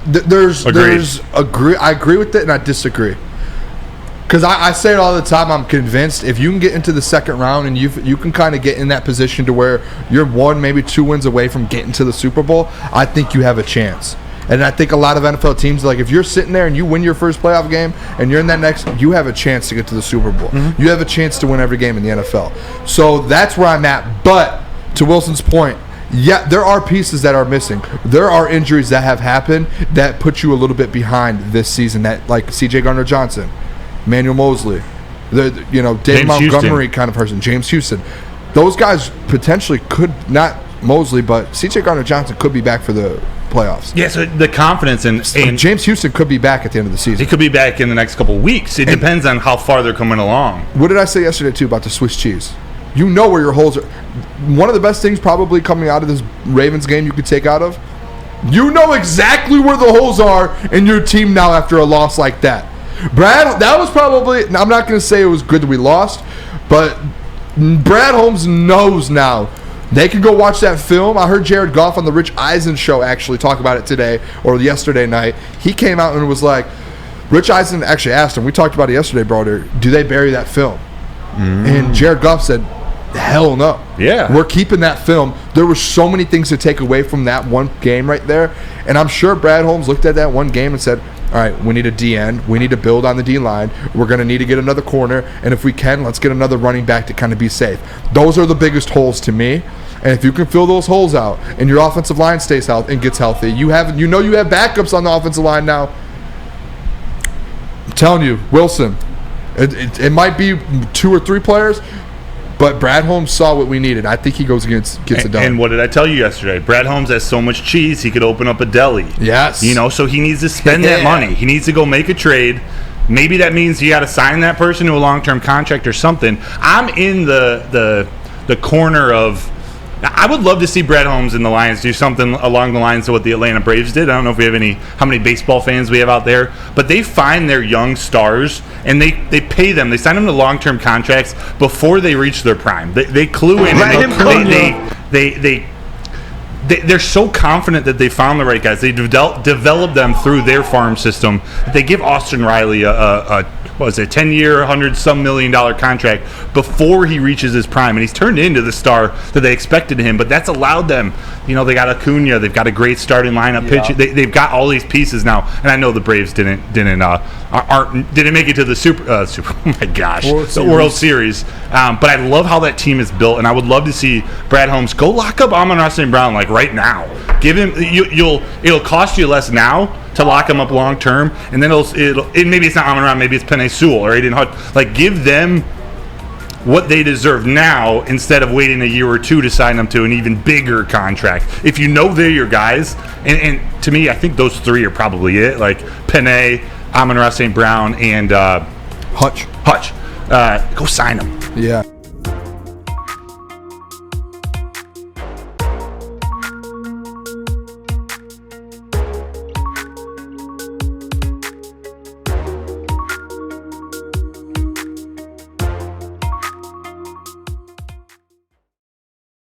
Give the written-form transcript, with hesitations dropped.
I agree with it and I disagree. Because I say it all the time. I'm convinced if you can get into the second round and you can kind of get in that position to where you're 1, maybe 2 wins away from getting to the Super Bowl, I think you have a chance. And I think a lot of NFL teams, like if you're sitting there and you win your first playoff game and you're in that next, you have a chance to get to the Super Bowl. Mm-hmm. You have a chance to win every game in the NFL. So that's where I'm at. But to Wilson's point, yeah, there are pieces that are missing. There are injuries that have happened that put you a little bit behind this season. That like C.J. Gardner-Johnson, Manuel Mosley, David Montgomery kind of person, James Houston. Those guys potentially could not Mosley, but C.J. Gardner-Johnson could be back for the playoffs. Yeah, so the confidence in James Houston could be back at the end of the season. He could be back in the next couple of weeks. It depends on how far they're coming along. What did I say yesterday too about the Swiss cheese? You know where your holes are. One of the best things probably coming out of this Ravens game you could take out of, you know exactly where the holes are in your team now after a loss like that. Brad, that was probably, I'm not going to say it was good that we lost, but Brad Homles knows now. They can go watch that film. I heard Jared Goff on the Rich Eisen show actually talk about it today or yesterday night. He came out and was like, Rich Eisen actually asked him, we talked about it yesterday, Broder, do they bury that film? And Jared Goff said, hell no. Yeah. We're keeping that film. There were so many things to take away from that one game right there. And I'm sure Brad Homles looked at that one game and said, all right, we need a D end. We need to build on the D line. We're going to need to get another corner. And if we can, let's get another running back to kind of be safe. Those are the biggest holes to me. And if you can fill those holes out and your offensive line stays healthy and gets healthy, you have backups on the offensive line now. I'm telling you, Wilson, it might be 2 or 3 players, but Brad Homles saw what we needed. I think he gets it done. And what did I tell you yesterday? Brad Homles has so much cheese, he could open up a deli. Yes. So he needs to spend that money. He needs to go make a trade. Maybe that means you got to sign that person to a long-term contract or something. I'm in the corner of, I would love to see Brad Homles and the Lions do something along the lines of what the Atlanta Braves did. I don't know if we have how many baseball fans we have out there, but they find their young stars and they pay them. They sign them to long-term contracts before they reach their prime. They clue in. They're so confident that they found the right guys. They develop them through their farm system. They give Austin Riley a 10-year, $100-some million contract before he reaches his prime, and he's turned into the star that they expected him. But that's allowed them. They got Acuna. They've got a great starting lineup. Pitch. They've got all these pieces now, and I know the Braves didn't make it to the the World Series. But I love how that team is built, and I would love to see Brad Homles go lock up Amon-Ra St. Brown like right now. Give him. It'll cost you less now to lock him up long term, and then maybe it's not Amon-Ra, maybe it's Penei Sewell or Aiden Hutch. Like, give them what they deserve now instead of waiting a year or two to sign them to an even bigger contract. If you know they're your guys, and to me, I think those 3 are probably it. Like Penei, Amon-Ra St. Brown, and Hutch. Go sign them. Yeah.